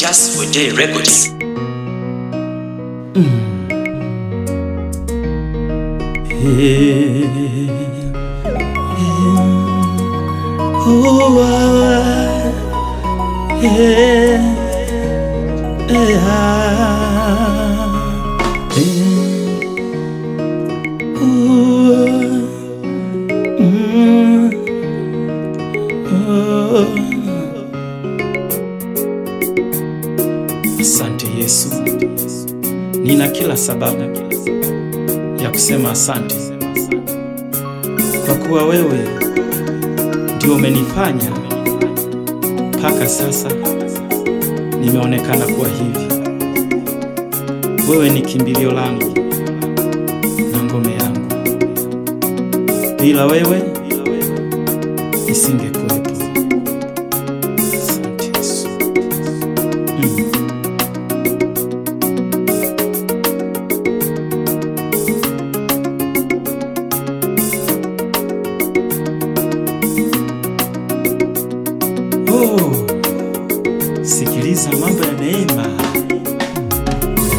Just for J Records. Asante Yesu, nina kila sababu ya kusema asante, kwa kuwa wewe ndio umenifanya mpaka sasa nimeonekana kuwa hivi. Wewe ni kimbilio langu na ngome yangu, bila wewe nisingekuwepo. Asante Yesu. Sikiliza mambo ya neema.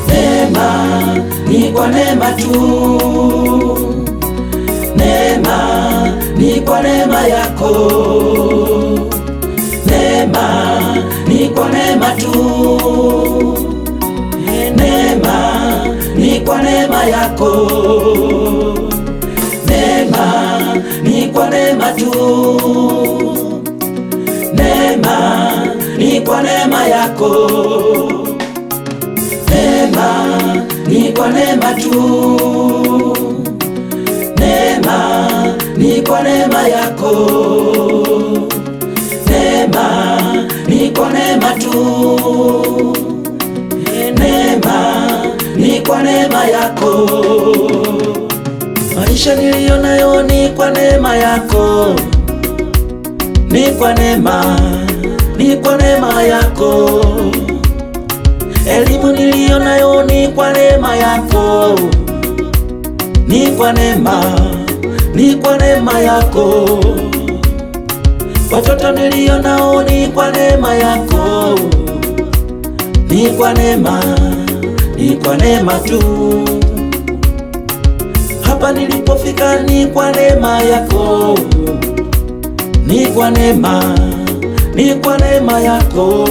Neema ni kwa neema tu, neema ni kwa neema yako, neema ni kwa neema tu, neema ni kwa neema yako, neema ni kwa neema tu, neema ni kwa neema yako, neema ni kwa neema tu, neema ni kwa neema yako, neema ni kwa neema tu, neema ni kwa neema yako. Maisha niliyo nayo ni kwa neema yako, ni kwa neema, ni kwa neema yako. Elimu niliyo nayo ni kwa neema yako, ni kwa neema, ni kwa neema yako. Watoto niliyo nao ni kwa neema yako, ni kwa neema, ni kwa neema tu. Hapa nilipofika ni kwa neema yako, ni kwa neema, ni kwa neema yako.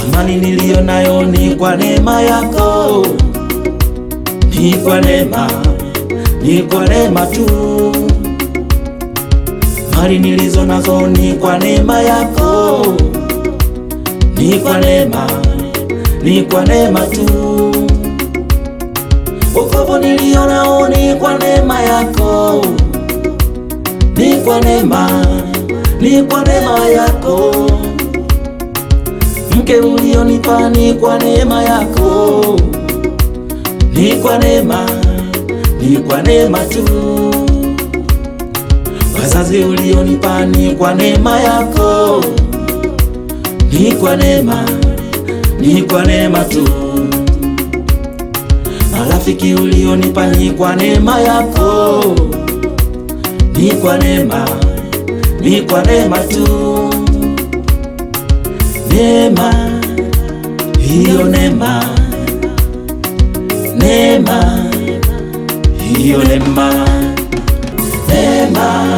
Amani niliyo nayo ni kwa neema yako, ni kwa neema, ni kwa neema tu. Mali nilizo nazo ni kwa neema yako, ni kwa neema, ni kwa neema tu. Wokovu niliyo nao ni kwa neema yako, ni kwa neema, ni kwa neema yako. Mke ulionipa ni kwa neema yako, ni kwa neema, ni kwa neema tu. Wazazi ulionipa ni kwa neema yako, ni kwa neema, ni kwa neema tu. Marafiki ulionipa ni kwa neema yako, ni kwa neema, ni kwa neema tu. Neema, hiyo neema, neema, hiyo neema, neema,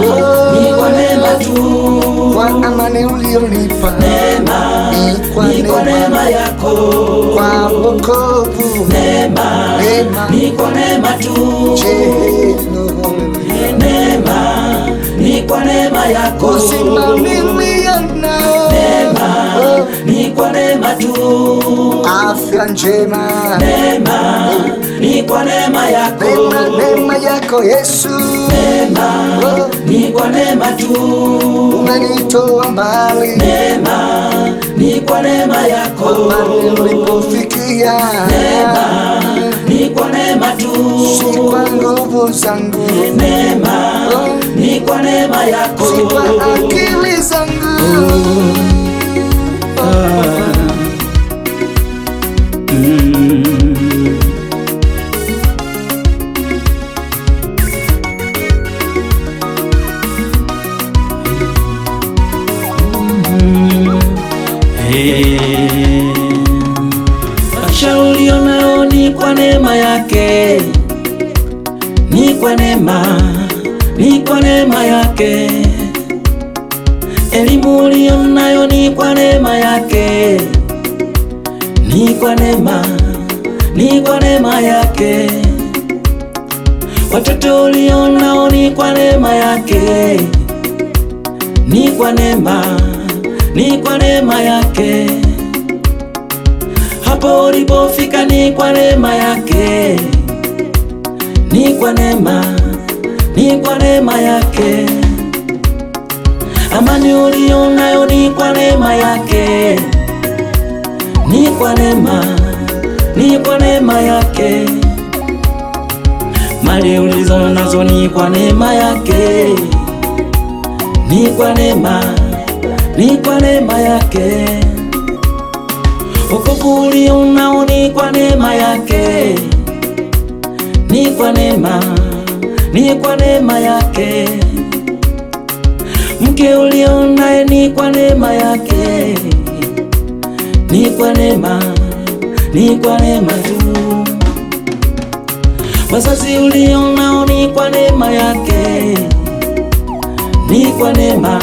ni kwa neema tu. Kwa amani ulionipa, neema, ni kwa neema yako. kwa wokovu, Neema, ni kwa neema tu. Neema, ni kwa neema yako. uzima nilio nao, Neema, ni kwa neema tu. afya njema, Neema, ni kwa neema yako. neema yako Yesu, Neema, ni kwa neema tu. umenitoa mbali, Neema, ni kwa neema yako. mahali ulipofikia, Neema, ni kwa neema tu. si kwa nguvu zangu, Neema, ni kwa neema yako. si kwa akili zangu. kwa neema yake, ni kwa neema, ni kwa neema yake. Elimu uliyo nayo ni kwa neema yake, ni kwa neema, ni kwa neema yake. Watoto ulio nao ni kwa neema yake, ni kwa neema, ni kwa neema yake. Hapo ulipofika ni kwa neema yake, ni kwa neema, ni kwa neema yake. Amani ulio nayo ni kwa neema yake, ni kwa neema, ni kwa neema yake. Mali ulizo nazo ni kwa neema yake, ni kwa neema, ni kwa neema yake. Wokovu ulio nao ni kwa neema yake, ni kwa neema, ni kwa neema yake. Mke ulio naye ni kwa neema yake, ni kwa neema, ni kwa neema tu. Wazazi ulio nao ni kwa neema yake, ni kwa neema,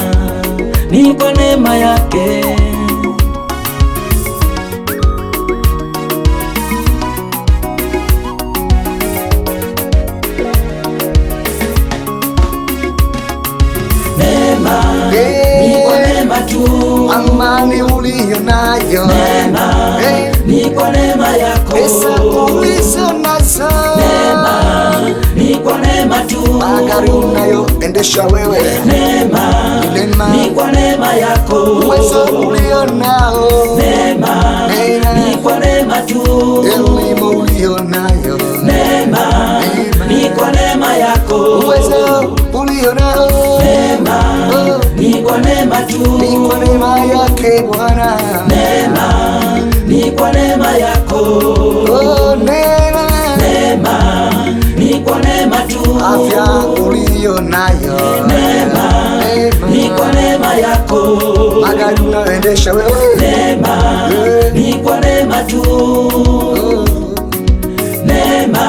ni kwa neema yake. Neema, ni kwa neema tu. Amani uliyo nayo, Neema, ni kwa neema yako. pesa ulizo nazo, Neema, ni kwa neema tu. magari unayoendesha wewe, Neema, ni kwa neema yako. uwezo ulio nao, Neema, ni kwa neema tu. elimu ulio nayo, Neema, ni kwa neema yako. uwezo ulio nao, Neema, ni kwa neema tu. ni kwa neema yake Bwana. Neema, ni kwa neema yako. Oh, neema, Neema, ni kwa neema tu. afya ulio nayo, Neema, ni kwa neema yako. magari unayoendesha wewe, Neema, ni kwa neema tu. Neema,